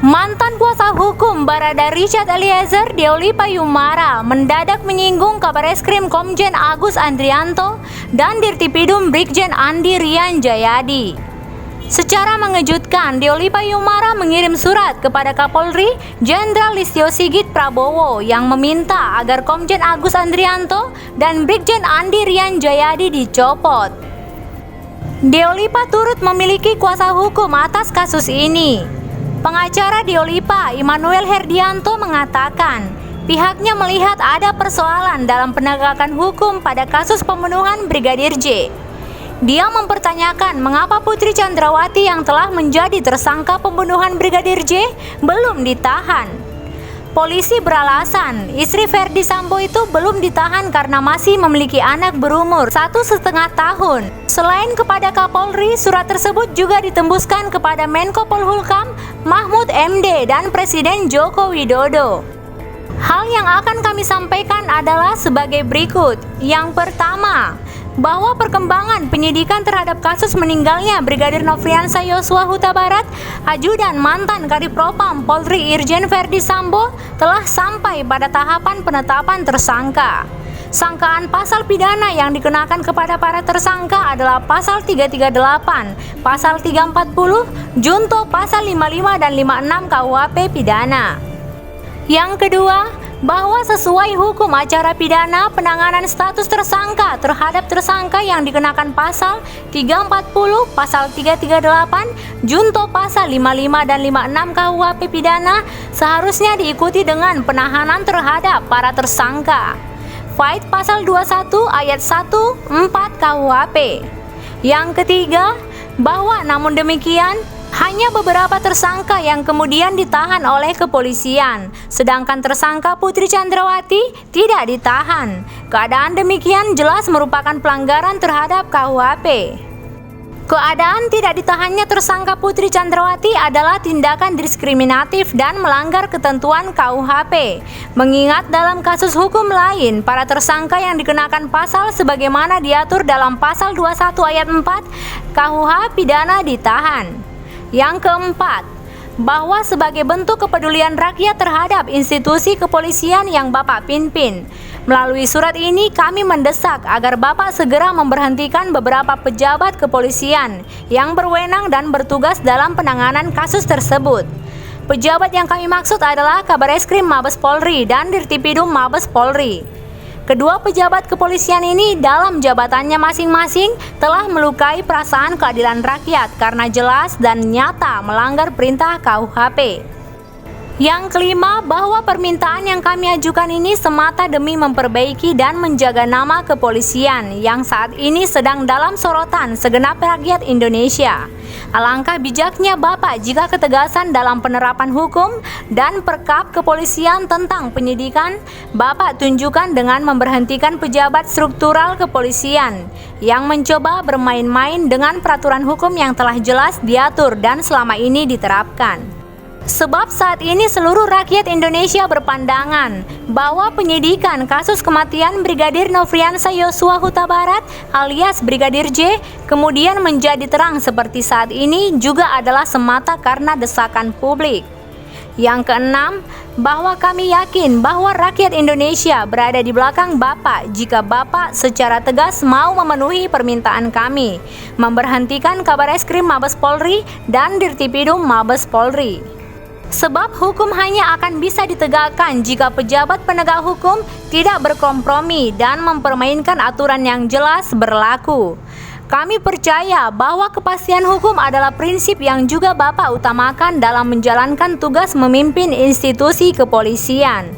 Mantan kuasa hukum Barada Richard Eliezer, Deoli Payumara, mendadak menyinggung Kabareskrim Komjen Agus Andrianto dan Dirtipidum Brigjen Andi Rian Jayadi. Secara mengejutkan, Deoli Payumara mengirim surat kepada Kapolri Jenderal Listio Sigit Prabowo yang meminta agar Komjen Agus Andrianto dan Brigjen Andi Rian Jayadi dicopot. Deolipa turut memiliki kuasa hukum atas kasus ini. Pengacara Deolipa, Immanuel Herdianto, mengatakan pihaknya melihat ada persoalan dalam penegakan hukum pada kasus pembunuhan Brigadir J. Dia mempertanyakan mengapa Putri Chandrawati yang telah menjadi tersangka pembunuhan Brigadir J belum ditahan. Polisi beralasan istri Verdi Sambo itu belum ditahan karena masih memiliki anak berumur 1,5 tahun. Selain kepada Kapolri, surat tersebut juga ditembuskan kepada Menko Polhukam Mahfud MD dan Presiden Joko Widodo. Hal yang akan kami sampaikan adalah sebagai berikut. Yang pertama, bahwa perkembangan penyidikan terhadap kasus meninggalnya Brigadir Nofriansah Yosua Huta Barat, Ajudan mantan Kadipropam Polri Irjen Verdi Sambo, telah sampai pada tahapan penetapan tersangka. Sangkaan pasal pidana yang dikenakan kepada para tersangka adalah pasal 338, pasal 340, junto pasal 55 dan 56 KUHP pidana. Yang kedua, bahwa sesuai hukum acara pidana, penanganan status tersangka terhadap tersangka yang dikenakan pasal 340, pasal 338, junto pasal 55 dan 56 KUHP pidana seharusnya diikuti dengan penahanan terhadap para tersangka. Fight pasal 21 ayat 1, 4 KUHP. Yang ketiga, bahwa namun demikian hanya beberapa tersangka yang kemudian ditahan oleh kepolisian, sedangkan tersangka Putri Chandrawati tidak ditahan. Keadaan demikian jelas merupakan pelanggaran terhadap KUHP. Keadaan tidak ditahannya tersangka Putri Chandrawati adalah tindakan diskriminatif dan melanggar ketentuan KUHP. Mengingat dalam kasus hukum lain, para tersangka yang dikenakan pasal sebagaimana diatur dalam pasal 21 ayat 4 KUH pidana ditahan. Yang keempat, bahwa sebagai bentuk kepedulian rakyat terhadap institusi kepolisian yang Bapak pimpin, melalui surat ini kami mendesak agar Bapak segera memberhentikan beberapa pejabat kepolisian yang berwenang dan bertugas dalam penanganan kasus tersebut. Pejabat yang kami maksud adalah Kabareskrim Mabes Polri dan Dirtipidum Mabes Polri. Kedua pejabat kepolisian ini dalam jabatannya masing-masing telah melukai perasaan keadilan rakyat karena jelas dan nyata melanggar perintah KUHP. Yang kelima, bahwa permintaan yang kami ajukan ini semata demi memperbaiki dan menjaga nama kepolisian yang saat ini sedang dalam sorotan segenap rakyat Indonesia. Alangkah bijaknya Bapak jika ketegasan dalam penerapan hukum dan perkap kepolisian tentang penyidikan Bapak tunjukkan dengan memberhentikan pejabat struktural kepolisian yang mencoba bermain-main dengan peraturan hukum yang telah jelas diatur dan selama ini diterapkan. Sebab saat ini seluruh rakyat Indonesia berpandangan bahwa penyidikan kasus kematian Brigadir Nofriansah Yosua Huta Barat alias Brigadir J kemudian menjadi terang seperti saat ini juga adalah semata karena desakan publik. Yang keenam, bahwa kami yakin bahwa rakyat Indonesia berada di belakang Bapak jika Bapak secara tegas mau memenuhi permintaan kami, memberhentikan Kabareskrim Mabes Polri dan Dirtipidum Mabes Polri. Sebab hukum hanya akan bisa ditegakkan jika pejabat penegak hukum tidak berkompromi dan mempermainkan aturan yang jelas berlaku. Kami percaya bahwa kepastian hukum adalah prinsip yang juga Bapak utamakan dalam menjalankan tugas memimpin institusi kepolisian.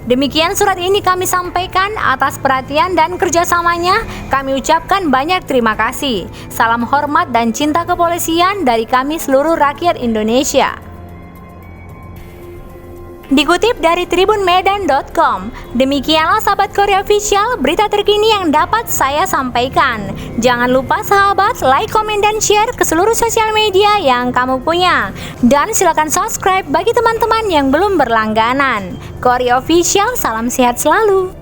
Demikian surat ini kami sampaikan. Atas perhatian dan kerjasamanya kami ucapkan banyak terima kasih. Salam hormat dan cinta kepolisian dari kami seluruh rakyat Indonesia. Dikutip dari tribunmedan.com, demikianlah sahabat Korea Official berita terkini yang dapat saya sampaikan. Jangan lupa sahabat like, komen, dan share ke seluruh sosial media yang kamu punya. Dan silakan subscribe bagi teman-teman yang belum berlangganan. Korea Official, salam sehat selalu.